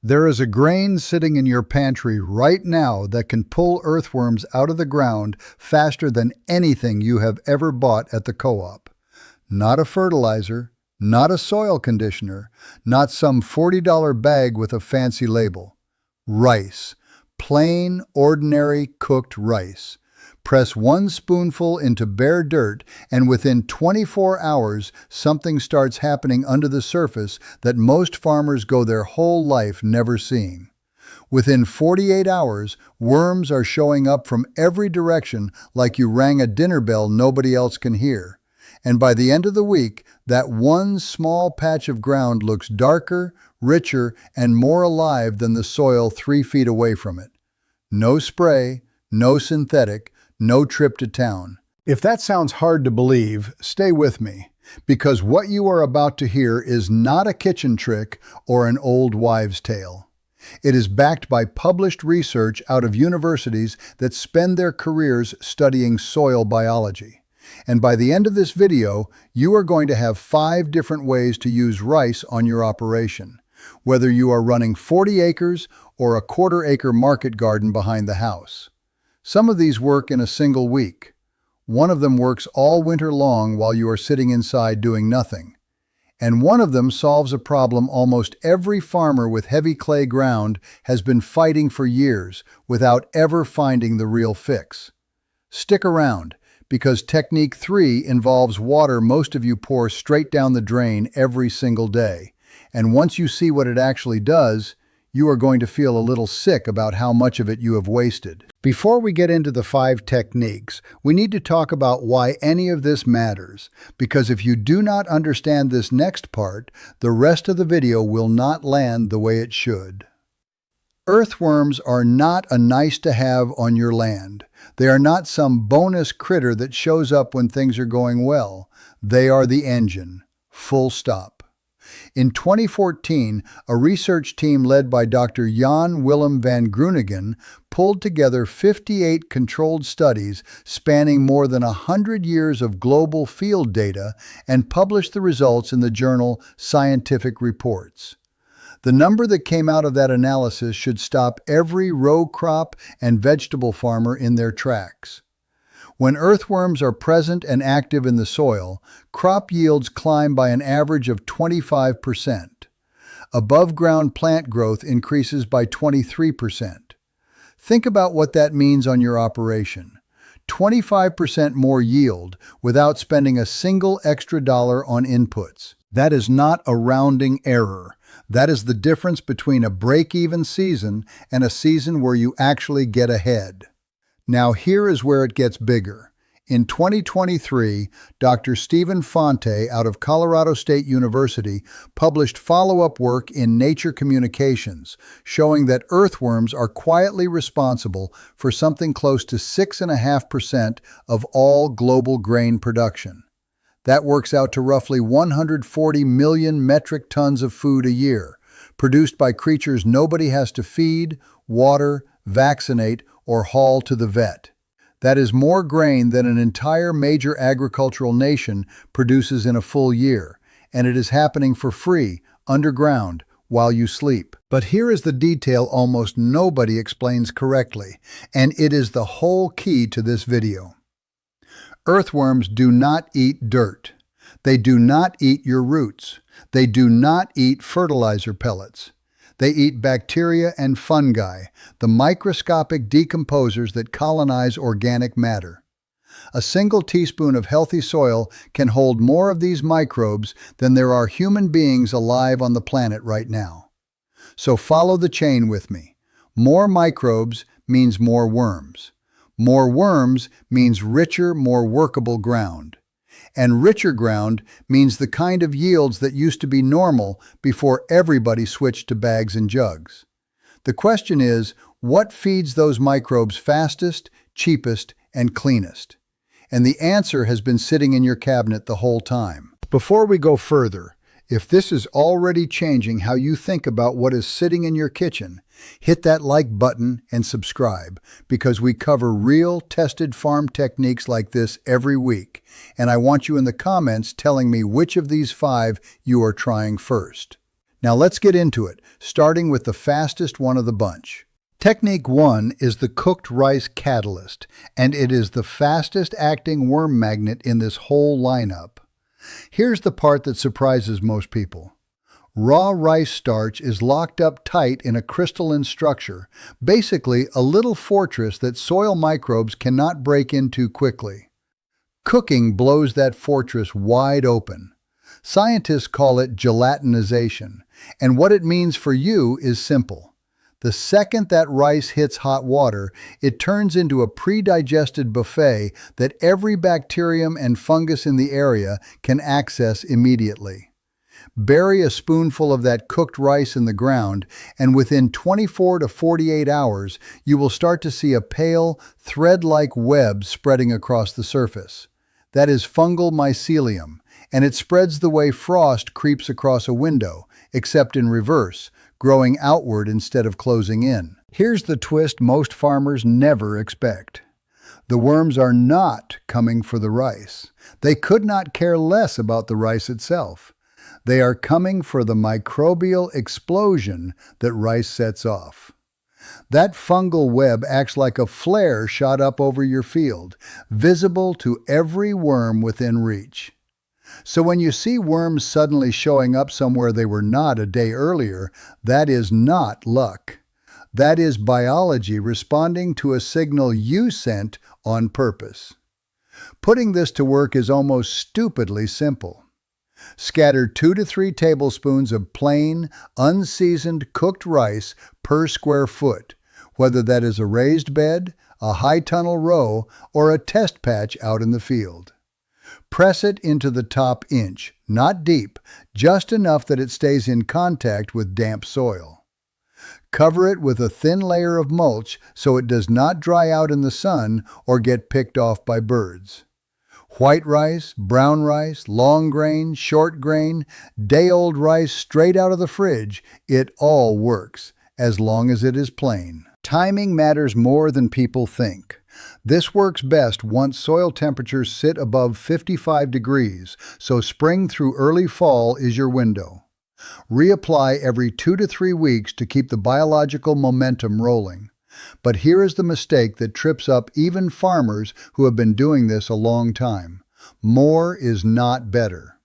There is a grain sitting in your pantry right now that can pull earthworms out of the ground faster than anything you have ever bought at the co-op. Not a fertilizer, not a soil conditioner, not some $40 bag with a fancy label. Rice. Plain, ordinary, cooked rice. Press 1 spoonful into bare dirt, and within 24 hours, something starts happening under the surface that most farmers go their whole life never seeing. Within 48 hours, worms are showing up from every direction like you rang a dinner bell nobody else can hear. And by the end of the week, that one small patch of ground looks darker, richer, and more alive than the soil 3 feet away from it. No spray, no synthetic, no trip to town. If that sounds hard to believe, stay with me, because what you are about to hear is not a kitchen trick or an old wives' tale. It is backed by published research out of universities that spend their careers studying soil biology. And by the end of this video, you are going to have 5 different ways to use rice on your operation, whether you are running 40 acres or a quarter-acre market garden behind the house. Some of these work in a single week. One of them works all winter long while you are sitting inside doing nothing. And one of them solves a problem almost every farmer with heavy clay ground has been fighting for years without ever finding the real fix. Stick around, because technique 3 involves water most of you pour straight down the drain every single day. And once you see what it actually does, you are going to feel a little sick about how much of it you have wasted. Before we get into the 5 techniques, we need to talk about why any of this matters, because if you do not understand this next part, the rest of the video will not land the way it should. Earthworms are not a nice-to-have on your land. They are not some bonus critter that shows up when things are going well. They are the engine. Full stop. In 2014, a research team led by Dr. Jan Willem van Groeningen pulled together 58 controlled studies spanning more than 100 years of global field data and published the results in the journal Scientific Reports. The number that came out of that analysis should stop every row crop and vegetable farmer in their tracks. When earthworms are present and active in the soil, crop yields climb by an average of 25%. Above-ground plant growth increases by 23%. Think about what that means on your operation. 25% more yield without spending a single extra dollar on inputs. That is not a rounding error. That is the difference between a break-even season and a season where you actually get ahead. Now here is where it gets bigger. In 2023, Dr. Stephen Fonte out of Colorado State University published follow-up work in Nature Communications, showing that earthworms are quietly responsible for something close to 6.5% of all global grain production. That works out to roughly 140 million metric tons of food a year, produced by creatures nobody has to feed, water, vaccinate, or haul to the vet. That is more grain than an entire major agricultural nation produces in a full year, and it is happening for free, underground, while you sleep. But here is the detail almost nobody explains correctly, and it is the whole key to this video. Earthworms do not eat dirt. They do not eat your roots. They do not eat fertilizer pellets. They eat bacteria and fungi, the microscopic decomposers that colonize organic matter. A single teaspoon of healthy soil can hold more of these microbes than there are human beings alive on the planet right now. So follow the chain with me. More microbes means more worms. More worms means richer, more workable ground. And richer ground means the kind of yields that used to be normal before everybody switched to bags and jugs. The question is, what feeds those microbes fastest, cheapest, and cleanest? And the answer has been sitting in your cabinet the whole time. Before we go further, if this is already changing how you think about what is sitting in your kitchen, hit that like button and subscribe, because we cover real, tested farm techniques like this every week, and I want you in the comments telling me which of these 5 you are trying first. Now let's get into it, starting with the fastest one of the bunch. Technique 1 is the cooked rice catalyst, and it is the fastest acting worm magnet in this whole lineup. Here's the part that surprises most people. Raw rice starch is locked up tight in a crystalline structure, basically a little fortress that soil microbes cannot break into quickly. Cooking blows that fortress wide open. Scientists call it gelatinization, and what it means for you is simple. The second that rice hits hot water, it turns into a pre-digested buffet that every bacterium and fungus in the area can access immediately. Bury a spoonful of that cooked rice in the ground, and within 24 to 48 hours, you will start to see a pale, thread-like web spreading across the surface. That is fungal mycelium, and it spreads the way frost creeps across a window, except in reverse, growing outward instead of closing in. Here's the twist most farmers never expect. The worms are not coming for the rice. They could not care less about the rice itself. They are coming for the microbial explosion that rice sets off. That fungal web acts like a flare shot up over your field, visible to every worm within reach. So when you see worms suddenly showing up somewhere they were not a day earlier, that is not luck. That is biology responding to a signal you sent on purpose. Putting this to work is almost stupidly simple. Scatter 2 to 3 tablespoons of plain, unseasoned cooked rice per square foot, whether that is a raised bed, a high tunnel row, or a test patch out in the field. Press it into the top inch, not deep, just enough that it stays in contact with damp soil. Cover it with a thin layer of mulch so it does not dry out in the sun or get picked off by birds. White rice, brown rice, long grain, short grain, day-old rice straight out of the fridge, it all works, as long as it is plain. Timing matters more than people think. This works best once soil temperatures sit above 55 degrees, so spring through early fall is your window. Reapply every 2 to 3 weeks to keep the biological momentum rolling. But here is the mistake that trips up even farmers who have been doing this a long time. More is not better.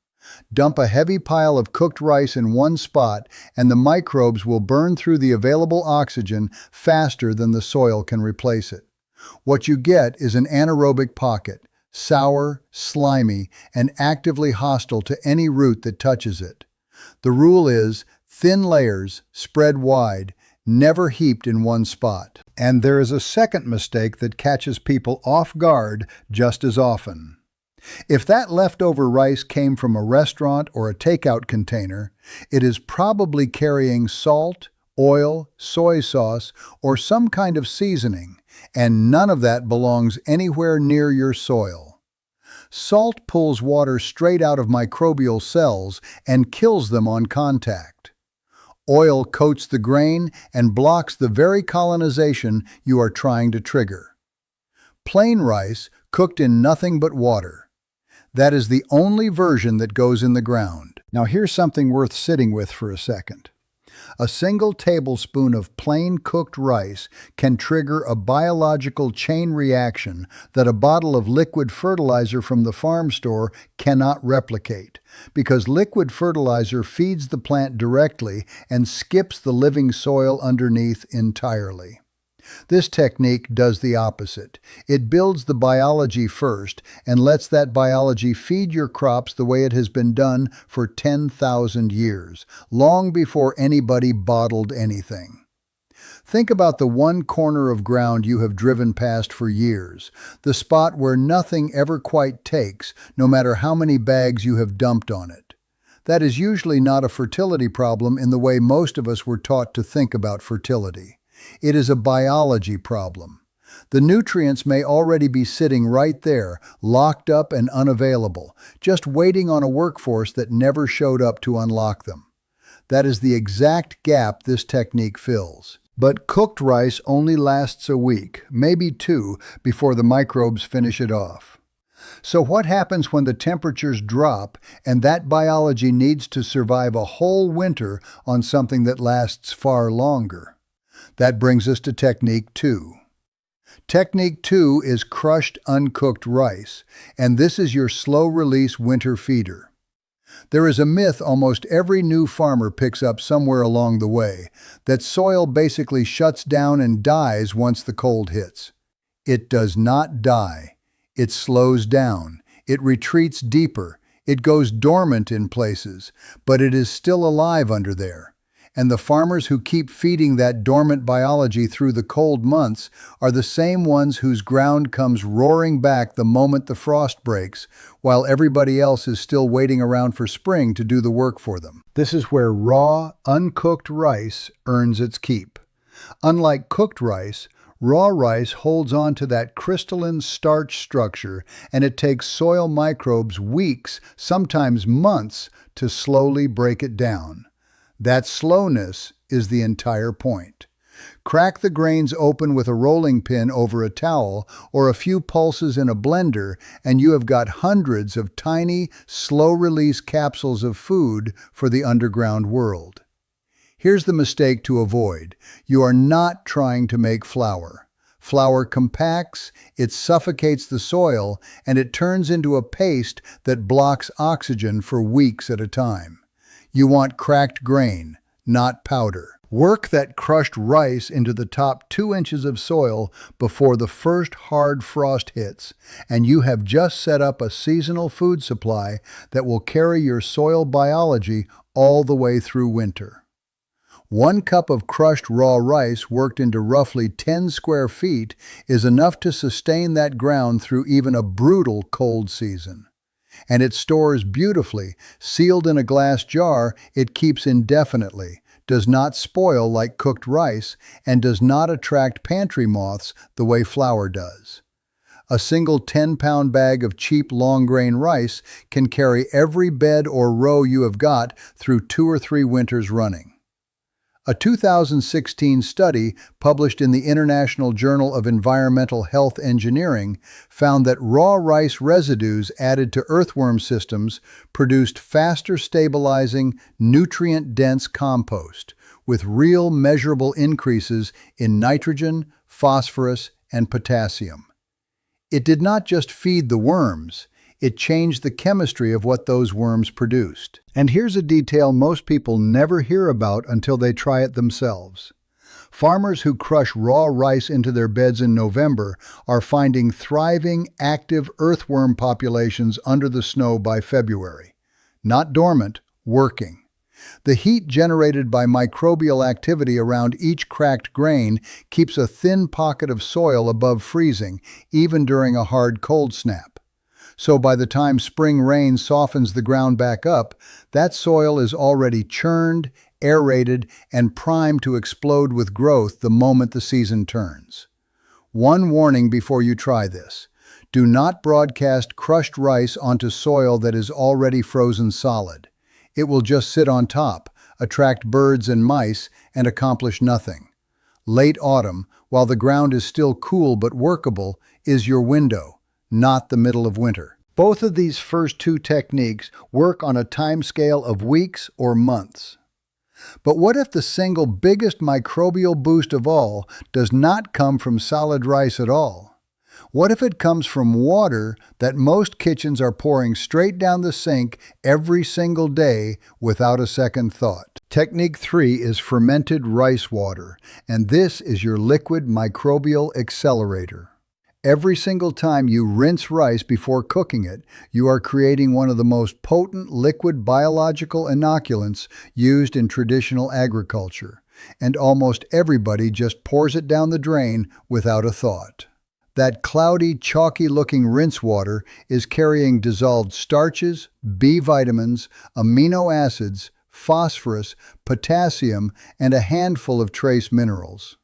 Dump a heavy pile of cooked rice in one spot, and the microbes will burn through the available oxygen faster than the soil can replace it. What you get is an anaerobic pocket, sour, slimy, and actively hostile to any root that touches it. The rule is thin layers, spread wide, never heaped in one spot. And there is a second mistake that catches people off guard just as often. If that leftover rice came from a restaurant or a takeout container, it is probably carrying salt, oil, soy sauce, or some kind of seasoning, and none of that belongs anywhere near your soil. Salt pulls water straight out of microbial cells and kills them on contact. Oil coats the grain and blocks the very colonization you are trying to trigger. Plain rice cooked in nothing but water. That is the only version that goes in the ground. Now here's something worth sitting with for a second. A single tablespoon of plain cooked rice can trigger a biological chain reaction that a bottle of liquid fertilizer from the farm store cannot replicate, because liquid fertilizer feeds the plant directly and skips the living soil underneath entirely. This technique does the opposite. It builds the biology first and lets that biology feed your crops the way it has been done for 10,000 years, long before anybody bottled anything. Think about the one corner of ground you have driven past for years, the spot where nothing ever quite takes, no matter how many bags you have dumped on it. That is usually not a fertility problem in the way most of us were taught to think about fertility. It is a biology problem. The nutrients may already be sitting right there, locked up and unavailable, just waiting on a workforce that never showed up to unlock them. That is the exact gap this technique fills. But cooked rice only lasts a week, maybe 2, before the microbes finish it off. So what happens when the temperatures drop and that biology needs to survive a whole winter on something that lasts far longer? That brings us to Technique 2. Technique 2 is crushed uncooked rice, and this is your slow-release winter feeder. There is a myth almost every new farmer picks up somewhere along the way, that soil basically shuts down and dies once the cold hits. It does not die. It slows down. It retreats deeper. It goes dormant in places, but it is still alive under there. And the farmers who keep feeding that dormant biology through the cold months are the same ones whose ground comes roaring back the moment the frost breaks, while everybody else is still waiting around for spring to do the work for them. This is where raw, uncooked rice earns its keep. Unlike cooked rice, raw rice holds on to that crystalline starch structure, and it takes soil microbes weeks, sometimes months, to slowly break it down. That slowness is the entire point. Crack the grains open with a rolling pin over a towel or a few pulses in a blender, and you have got hundreds of tiny, slow-release capsules of food for the underground world. Here's the mistake to avoid. You are not trying to make flour. Flour compacts, it suffocates the soil, and it turns into a paste that blocks oxygen for weeks at a time. You want cracked grain, not powder. Work that crushed rice into the top 2 inches of soil before the first hard frost hits, and you have just set up a seasonal food supply that will carry your soil biology all the way through winter. 1 cup of crushed raw rice worked into roughly 10 square feet is enough to sustain that ground through even a brutal cold season. And it stores beautifully. Sealed in a glass jar, it keeps indefinitely, does not spoil like cooked rice, and does not attract pantry moths the way flour does. A single 10-pound bag of cheap long-grain rice can carry every bed or row you have got through 2 or 3 winters running. A 2016 study published in the International Journal of Environmental Health Engineering found that raw rice residues added to earthworm systems produced faster stabilizing, nutrient-dense compost, with real measurable increases in nitrogen, phosphorus, and potassium. It did not just feed the worms, it changed the chemistry of what those worms produced. And here's a detail most people never hear about until they try it themselves. Farmers who crush raw rice into their beds in November are finding thriving, active earthworm populations under the snow by February. Not dormant, working. The heat generated by microbial activity around each cracked grain keeps a thin pocket of soil above freezing, even during a hard cold snap. So by the time spring rain softens the ground back up, that soil is already churned, aerated, and primed to explode with growth the moment the season turns. One warning before you try this. Do not broadcast crushed rice onto soil that is already frozen solid. It will just sit on top, attract birds and mice, and accomplish nothing. Late autumn, while the ground is still cool but workable, is your window, not the middle of winter. Both of these first 2 techniques work on a timescale of weeks or months. But what if the single biggest microbial boost of all does not come from solid rice at all? What if it comes from water that most kitchens are pouring straight down the sink every single day without a second thought? Technique 3 is fermented rice water, and this is your liquid microbial accelerator. Every single time you rinse rice before cooking it, you are creating one of the most potent liquid biological inoculants used in traditional agriculture, and almost everybody just pours it down the drain without a thought. That cloudy, chalky-looking rinse water is carrying dissolved starches, B vitamins, amino acids, phosphorus, potassium, and a handful of trace minerals.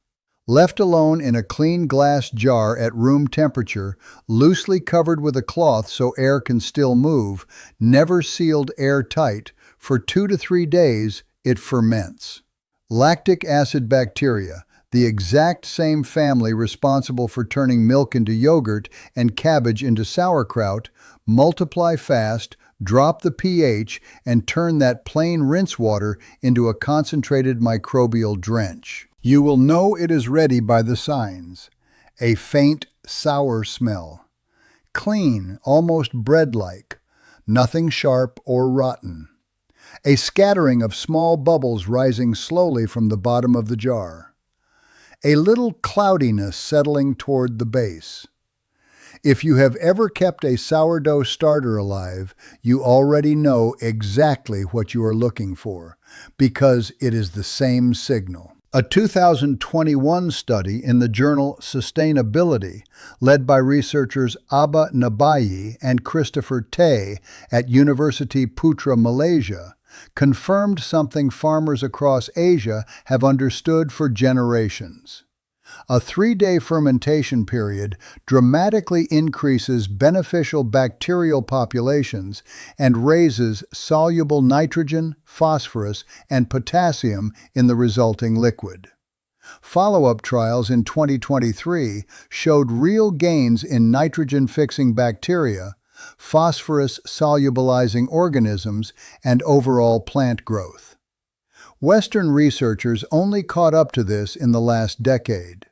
Left alone in a clean glass jar at room temperature, loosely covered with a cloth so air can still move, never sealed airtight, for 2 to 3 days, it ferments. Lactic acid bacteria, the exact same family responsible for turning milk into yogurt and cabbage into sauerkraut, multiply fast, drop the pH, and turn that plain rinse water into a concentrated microbial drench. You will know it is ready by the signs. A faint, sour smell. Clean, almost bread-like. Nothing sharp or rotten. A scattering of small bubbles rising slowly from the bottom of the jar. A little cloudiness settling toward the base. If you have ever kept a sourdough starter alive, you already know exactly what you are looking for, because it is the same signal. A 2021 study in the journal Sustainability, led by researchers Abba Nabayi and Christopher Tay at University Putra, Malaysia, confirmed something farmers across Asia have understood for generations. A 3-day fermentation period dramatically increases beneficial bacterial populations and raises soluble nitrogen, phosphorus, and potassium in the resulting liquid. Follow-up trials in 2023 showed real gains in nitrogen-fixing bacteria, phosphorus-solubilizing organisms, and overall plant growth. Western researchers only caught up to this in the last decade.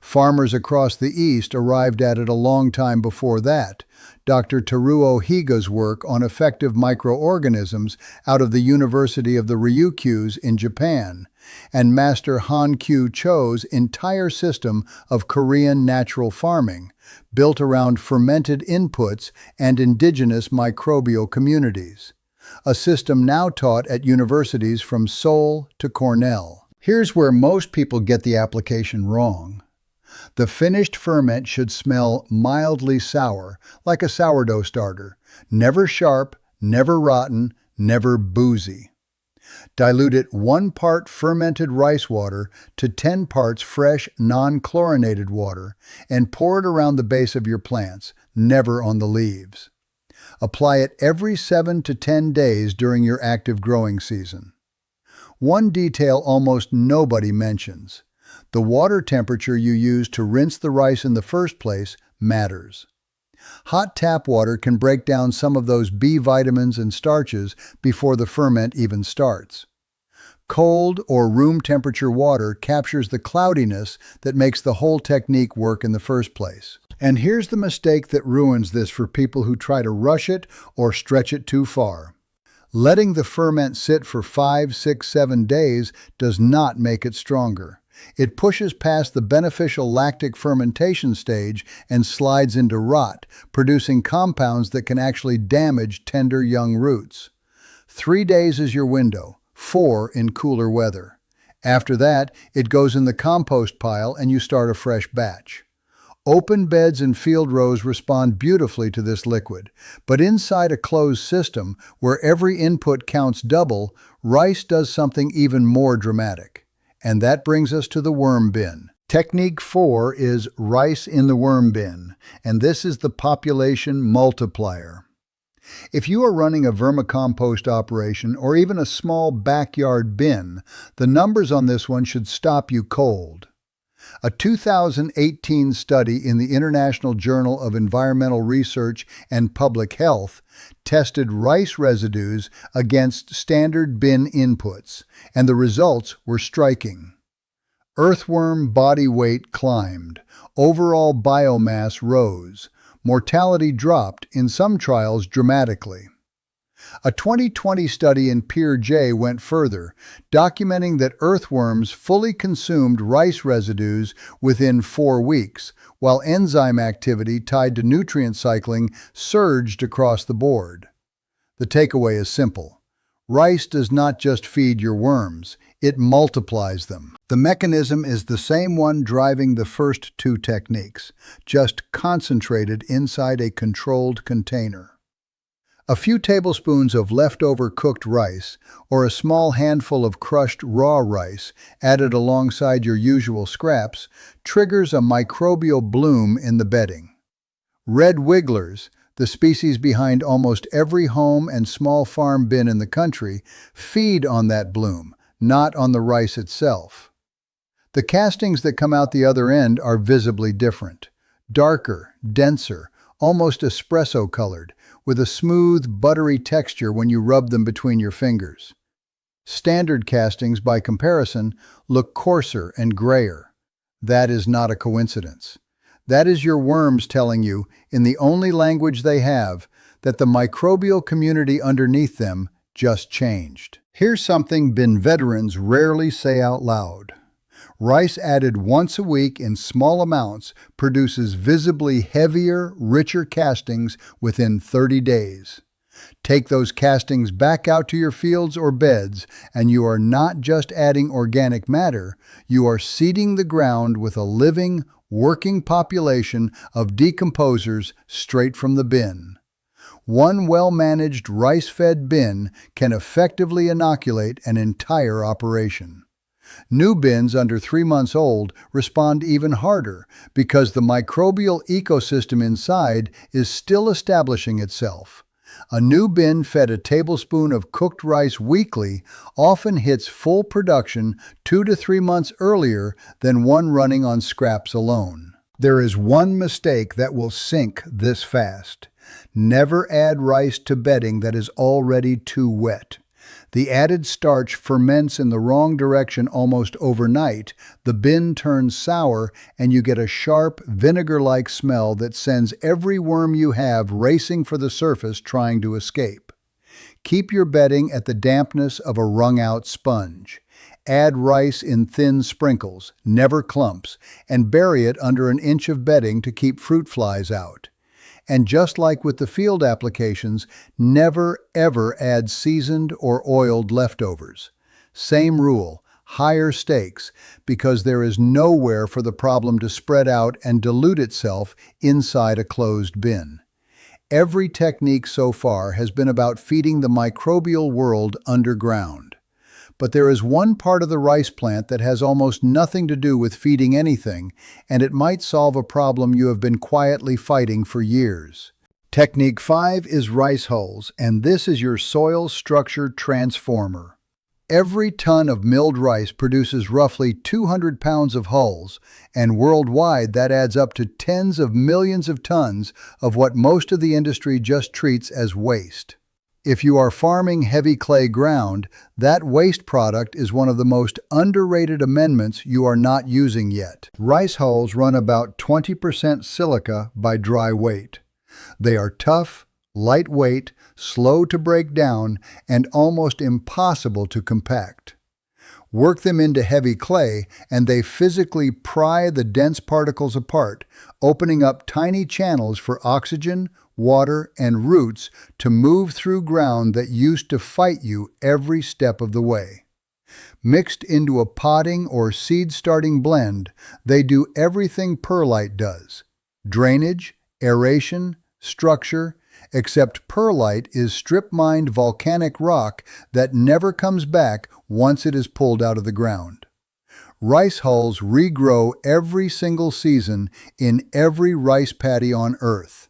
Farmers across the East arrived at it a long time before that. Dr. Teruo Higa's work on effective microorganisms out of the University of the Ryukyus in Japan, and Master Han-Kyu Cho's entire system of Korean natural farming, built around fermented inputs and indigenous microbial communities. A system now taught at universities from Seoul to Cornell. Here's where most people get the application wrong. The finished ferment should smell mildly sour, like a sourdough starter, never sharp, never rotten, never boozy. Dilute it 1 part fermented rice water to 10 parts fresh, non-chlorinated water, and pour it around the base of your plants, never on the leaves. Apply it every 7 to 10 days during your active growing season. One detail almost nobody mentions. The water temperature you use to rinse the rice in the first place matters. Hot tap water can break down some of those B vitamins and starches before the ferment even starts. Cold or room temperature water captures the cloudiness that makes the whole technique work in the first place. And here's the mistake that ruins this for people who try to rush it or stretch it too far. Letting the ferment sit for 5, 6, 7 days does not make it stronger. It pushes past the beneficial lactic fermentation stage and slides into rot, producing compounds that can actually damage tender young roots. 3 days is your window, 4 in cooler weather. After that, it goes in the compost pile and you start a fresh batch. Open beds and field rows respond beautifully to this liquid, but inside a closed system, where every input counts double, rice does something even more dramatic. And that brings us to the worm bin. Technique 4 is rice in the worm bin, and this is the population multiplier. If you are running a vermicompost operation or even a small backyard bin, the numbers on this one should stop you cold. A 2018 study in the International Journal of Environmental Research and Public Health tested rice residues against standard bin inputs, and the results were striking. Earthworm body weight climbed, overall biomass rose, mortality dropped, in some trials dramatically. A 2020 study in Peer J went further, documenting that earthworms fully consumed rice residues within 4 weeks, while enzyme activity tied to nutrient cycling surged across the board. The takeaway is simple. Rice does not just feed your worms, it multiplies them. The mechanism is the same one driving the first 2 techniques, just concentrated inside a controlled container. A few tablespoons of leftover cooked rice, or a small handful of crushed raw rice added alongside your usual scraps, triggers a microbial bloom in the bedding. Red wigglers, the species behind almost every home and small farm bin in the country, feed on that bloom, not on the rice itself. The castings that come out the other end are visibly different. Darker, denser, almost espresso-colored, with a smooth, buttery texture when you rub them between your fingers. Standard castings, by comparison, look coarser and grayer. That is not a coincidence. That is your worms telling you, in the only language they have, that the microbial community underneath them just changed. Here's something bin veterans rarely say out loud. Rice added once a week in small amounts produces visibly heavier, richer castings within 30 days. Take those castings back out to your fields or beds, and you are not just adding organic matter, you are seeding the ground with a living, working population of decomposers straight from the bin. One well-managed rice-fed bin can effectively inoculate an entire operation. New bins under 3 months old respond even harder because the microbial ecosystem inside is still establishing itself. A new bin fed a tablespoon of cooked rice weekly often hits full production 2 to 3 months earlier than one running on scraps alone. There is one mistake that will sink this fast. Never add rice to bedding that is already too wet. The added starch ferments in the wrong direction almost overnight, the bin turns sour, and you get a sharp, vinegar-like smell that sends every worm you have racing for the surface trying to escape. Keep your bedding at the dampness of a wrung-out sponge. Add rice in thin sprinkles, never clumps, and bury it under an inch of bedding to keep fruit flies out. And just like with the field applications, never ever add seasoned or oiled leftovers. Same rule, higher stakes, because there is nowhere for the problem to spread out and dilute itself inside a closed bin. Every technique so far has been about feeding the microbial world underground. But there is one part of the rice plant that has almost nothing to do with feeding anything, and it might solve a problem you have been quietly fighting for years. Technique 5 is rice hulls, and this is your soil structure transformer. Every ton of milled rice produces roughly 200 pounds of hulls, and worldwide that adds up to tens of millions of tons of what most of the industry just treats as waste. If you are farming heavy clay ground, that waste product is one of the most underrated amendments you are not using yet. Rice hulls run about 20% silica by dry weight. They are tough, lightweight, slow to break down, and almost impossible to compact. Work them into heavy clay, and they physically pry the dense particles apart, opening up tiny channels for oxygen, water, and roots to move through ground that used to fight you every step of the way. Mixed into a potting or seed-starting blend, they do everything perlite does: drainage, aeration, structure, except perlite is strip-mined volcanic rock that never comes back once it is pulled out of the ground. Rice hulls regrow every single season in every rice paddy on Earth,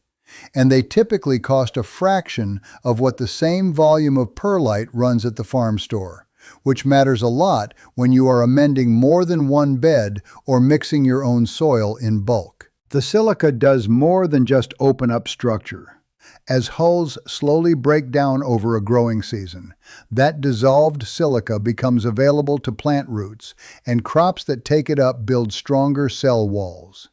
and they typically cost a fraction of what the same volume of perlite runs at the farm store, which matters a lot when you are amending more than one bed or mixing your own soil in bulk. The silica does more than just open up structure. As hulls slowly break down over a growing season, that dissolved silica becomes available to plant roots, and crops that take it up build stronger cell walls.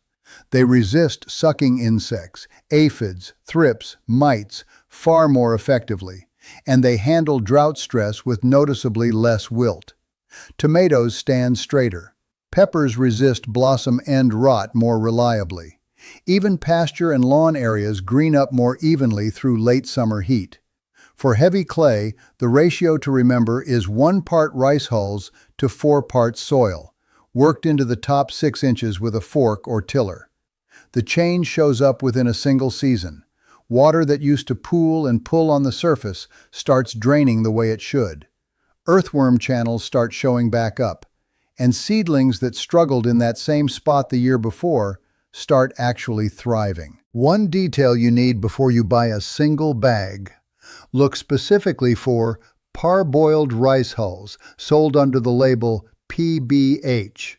They resist sucking insects, aphids, thrips, mites far more effectively, and they handle drought stress with noticeably less wilt. Tomatoes stand straighter. Peppers resist blossom end rot more reliably. Even pasture and lawn areas green up more evenly through late summer heat. For heavy clay, the ratio to remember is 1 part rice hulls to 4 parts soil, worked into the top 6 inches with a fork or tiller. The change shows up within a single season. Water that used to pool and pull on the surface starts draining the way it should. Earthworm channels start showing back up, and seedlings that struggled in that same spot the year before start actually thriving. One detail you need before you buy a single bag: look specifically for parboiled rice hulls sold under the label PBH.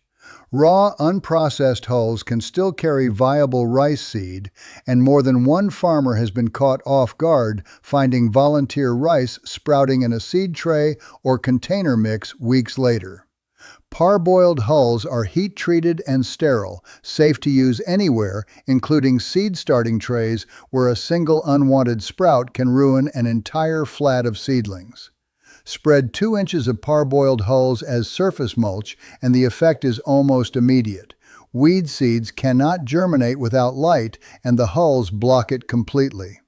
Raw, unprocessed hulls can still carry viable rice seed, and more than one farmer has been caught off guard finding volunteer rice sprouting in a seed tray or container mix weeks later. Parboiled hulls are heat-treated and sterile, safe to use anywhere, including seed starting trays where a single unwanted sprout can ruin an entire flat of seedlings. Spread 2 inches of parboiled hulls as surface mulch and the effect is almost immediate. Weed seeds cannot germinate without light and the hulls block it completely.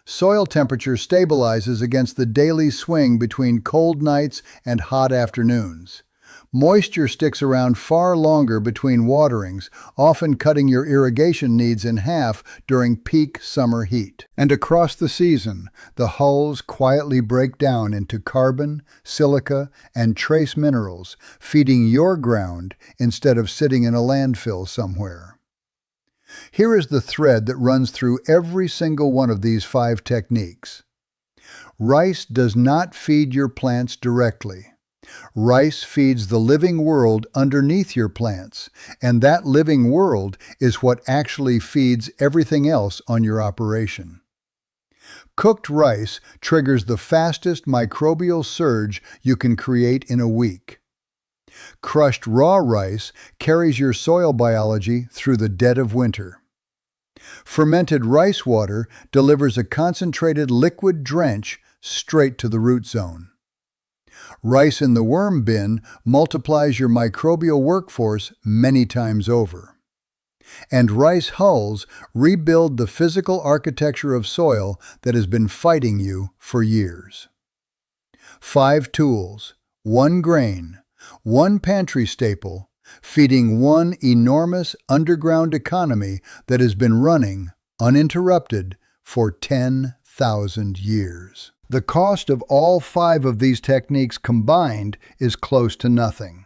Soil temperature stabilizes against the daily swing between cold nights and hot afternoons. Moisture sticks around far longer between waterings, often cutting your irrigation needs in half during peak summer heat. And across the season, the hulls quietly break down into carbon, silica, and trace minerals, feeding your ground instead of sitting in a landfill somewhere. Here is the thread that runs through every single one of these 5 techniques. Rice does not feed your plants directly. Rice feeds the living world underneath your plants, and that living world is what actually feeds everything else on your operation. Cooked rice triggers the fastest microbial surge you can create in a week. Crushed raw rice carries your soil biology through the dead of winter. Fermented rice water delivers a concentrated liquid drench straight to the root zone. Rice in the worm bin multiplies your microbial workforce many times over. And rice hulls rebuild the physical architecture of soil that has been fighting you for years. 5 tools, 1 grain, 1 pantry staple, feeding one enormous underground economy that has been running, uninterrupted, for 10,000 years. The cost of all 5 of these techniques combined is close to nothing.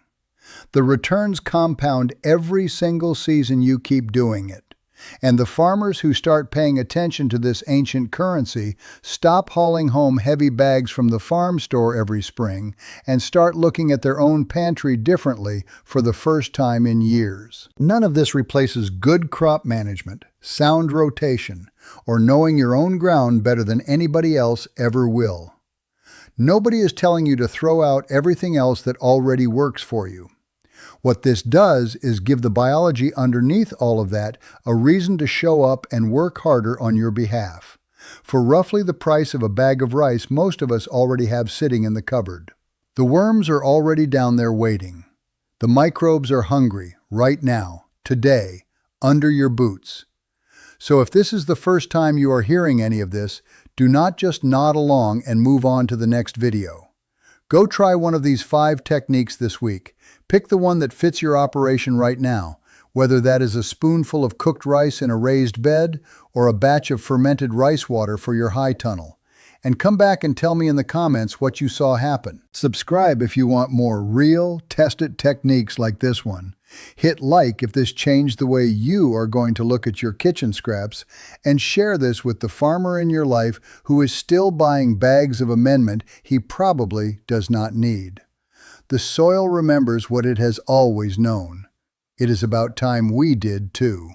The returns compound every single season you keep doing it. And the farmers who start paying attention to this ancient currency stop hauling home heavy bags from the farm store every spring and start looking at their own pantry differently for the first time in years. None of this replaces good crop management, sound rotation, or knowing your own ground better than anybody else ever will. Nobody is telling you to throw out everything else that already works for you. What this does is give the biology underneath all of that a reason to show up and work harder on your behalf. For roughly the price of a bag of rice most of us already have sitting in the cupboard. The worms are already down there waiting. The microbes are hungry, right now, today, under your boots. So if this is the first time you are hearing any of this, do not just nod along and move on to the next video. Go try one of these 5 techniques this week. Pick the one that fits your operation right now, whether that is a spoonful of cooked rice in a raised bed or a batch of fermented rice water for your high tunnel. And come back and tell me in the comments what you saw happen. Subscribe if you want more real, tested techniques like this one. Hit like if this changed the way you are going to look at your kitchen scraps, and share this with the farmer in your life who is still buying bags of amendment he probably does not need. The soil remembers what it has always known. It is about time we did too.